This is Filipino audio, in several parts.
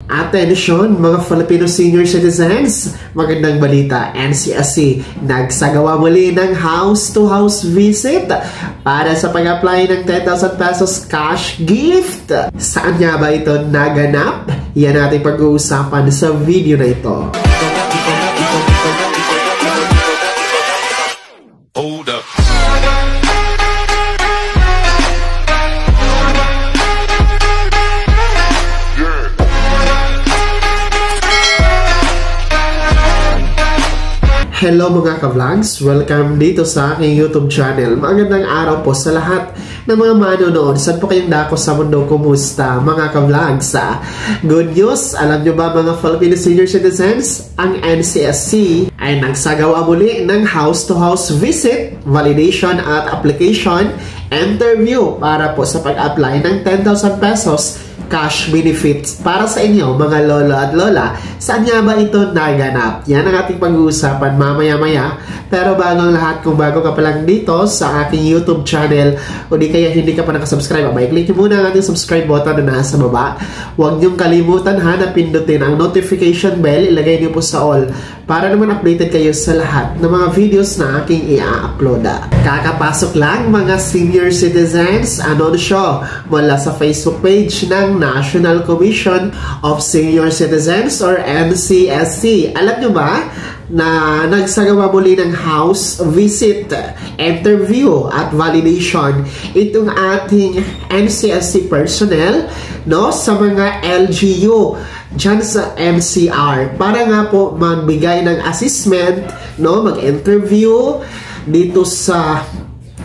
Atensyon mga Filipino senior citizens, magandang balita, NCSC nagsagawa muli ng house-to-house visit para sa pag-apply ng 10,000 pesos cash gift. Saan nga ba ito naganap? Yan natin pag-uusapan sa video na ito. Hold up. Hello mga ka-vlogs! Welcome dito sa aking YouTube channel. Magandang araw po sa lahat ng mga manonood. Saan po kayong dako sa mundo? Kumusta mga ka-vlogs? Good news! Alam nyo ba mga Filipino senior citizens? Ang NCSC ay nagsagawa muli ng house-to-house visit, validation at application interview para po sa pag-apply ng 10,000 pesos cash benefits para sa inyo mga lolo at lola. Saan nga ba ito naganap? Yan ang ating pag-uusapan mamaya-maya. Pero bago ang lahat, kung bago ka pa lang dito sa aking YouTube channel o di kaya hindi ka pa nakasubscribe, i-click nyo muna ang ating subscribe button na nasa baba. Huwag nyong kalimutan na pindutin ang notification bell, ilagay nyo po sa all para naman updated kayo sa lahat ng mga videos na aking i-upload. Kakapasok lang mga senior citizens, anunsyo mula sa Facebook page ng National Commission of Senior Citizens or NCSC. Alam nyo ba na nagsagawa muli ng house visit, interview at validation itong ating NCSC personnel, no, sa mga LGU dyan sa NCR para nga po magbigay ng assessment, no, mag-interview dito sa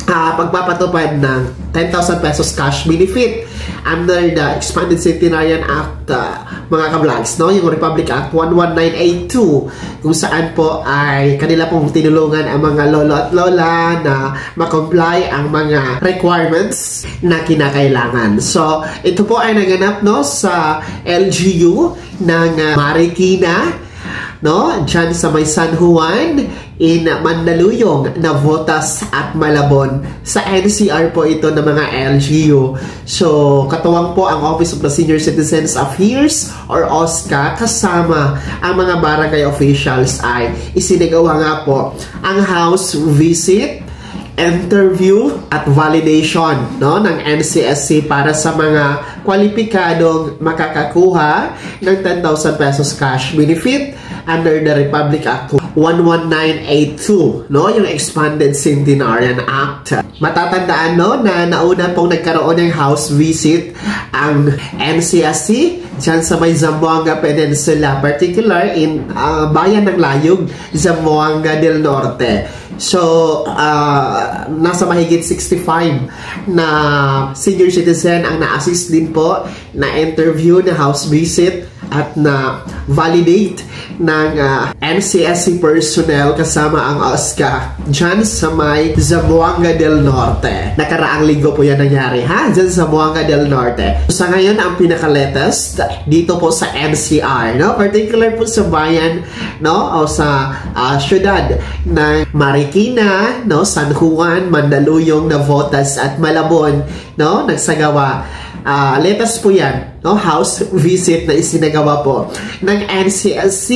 pagpapatupad ng 10,000 pesos cash benefit under the Expanded Centenarian Act, mga ka-vlogs, no? Yung Republic Act 11982, kung saan po ay kanila pong tinulungan ang mga lolo at lola na makomply ang mga requirements na kinakailangan. So, ito po ay naganap, no, sa LGU ng Marikina, no, dyan sa may San Juan in Mandaluyong, Navotas at Malabon. Sa NCR po ito ng mga LGU. So, katuwang po ang Office of the Senior Citizens Affairs or OSCA kasama ang mga barangay officials ay isinagawa nga po ang house visit, interview at validation, no, ng NCSC para sa mga kwalipikadong makakakuha ng 10,000 pesos cash benefit under the Republic Act 11982, no, yung Expanded Centenarian Act. Matatandaan, no, na nauna pong nagkaroon ng house visit ang NCSC dyan sa may Zamboanga Peninsula, particular in bayan ng Layug, Zamboanga del Norte. So, nasa mahigit 65 na senior citizen ang na-assist din po na interview, na house visit at na validate ng NCSC personnel kasama ang OSCA dyan sa may Zamboanga del Norte. Nakaraang linggo po yan nangyari, ha? Dyan sa Zamboanga del Norte. Sa ngayon, ang pinaka-latest dito po sa NCR, no? Particular po sa bayan, no? O sa syudad ng Marikina, no? San Juan, Mandaluyong, Navotas at Malabon, no? Nagsagawa. Latest po yan, no? House visit na isinagawa po ng NCSC,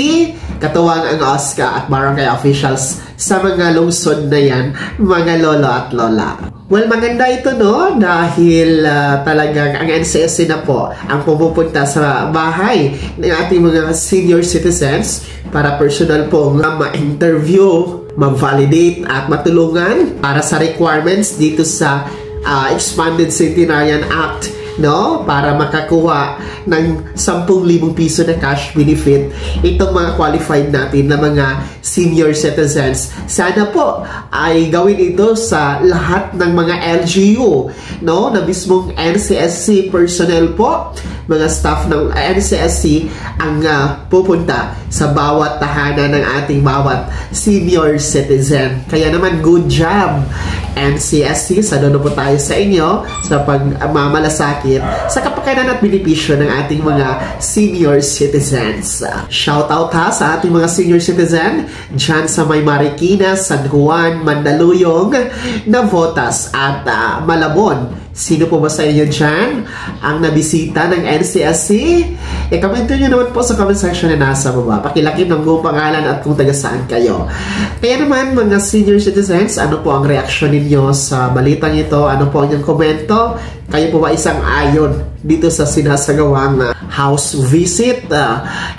katuwang ang OSCA at barangay officials sa mga lungsod na yan, mga lolo at lola. Well, maganda ito, no? Dahil talagang ang NCSC na po ang pumupunta sa bahay ng ating mga senior citizens para personal po ma-interview, ma-validate at matulungan para sa requirements dito sa Expanded Centenarian Act, no, para makakuha ng 10,000 piso na cash benefit itong mga qualified natin na mga senior citizens. Sana po ay gawin ito sa lahat ng mga LGU, no, na mismong NCSC personnel po, mga staff ng NCSC ang pupunta sa bawat tahanan ng ating bawat senior citizen. Kaya naman, good job NCSC, sa doon po tayo sa inyo sa pagmamalasakit sa kapakanan at benepisyo ng ating mga senior citizens. Shout out ha sa ating mga senior citizen dyan sa may Marikina, San Juan, Mandaluyong, Navotas at Malabon. Sino po ba sa inyo dyan ang nabisita ng NCSC? I-comment nyo naman po sa comment section na nasa baba. Pakilakip ng buong pangalan at kung taga saan kayo. Kaya naman mga senior citizens, ano po ang reaksyon ninyo sa balitang ito? Ano po ang inyong komento? Kayo po ba isang ayon dito sa sinasagawang house visit,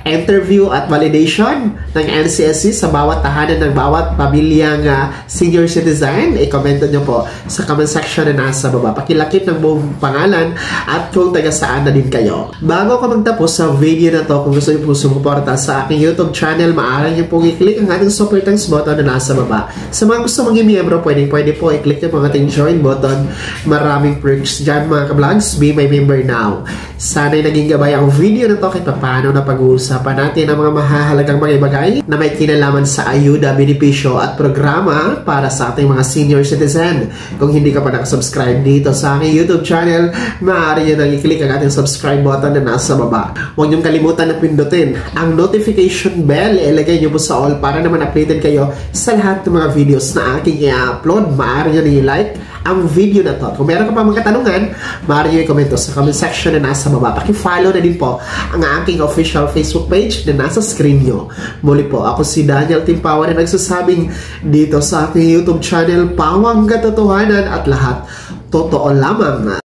interview at validation ng NCSC sa bawat tahanan ng bawat pamilyang senior citizen? I-comment nyo po sa comment section na nasa baba. Pakilakip ng buong pangalan at kung taga saan na din kayo. Bago ko magtapos sa video na to, kung gusto nyo po sumuporta sa aking YouTube channel, maaari nyo pong i-click ang ating super thanks button na nasa baba. Sa mga gusto maging miyembro, pwede po i-click nyo po ang ating join button. Maraming perks dyan mga ka-vlogs. Be my member now. Sana'y naging gabay ang video na to kahit paano na pag-uusapan natin ang mga mahahalagang bagay na may kinalaman sa ayuda, benepisyo at programa para sa ating mga senior citizen. Kung hindi ka pa nakasubscribe dito sa aking YouTube channel, maaari nyo nang i-click ang ating subscribe button na nasa baba. Huwag niyong kalimutan na pindutin ang notification bell. Ilagay nyo po sa all para naman updated kayo sa lahat ng mga videos na aking i-upload. Maaari nyo nang i-like ang video na to. Kung meron ka pa mga katanungan, maaari nyo i-comment sa comment section na nasa baba. Paki-follow na din po ang aking official Facebook page na nasa screen nyo. Muli po, ako si Daniel Timpawan na nagsasabing dito sa aking YouTube channel, Pawang Katotohanan at lahat totoo lamang.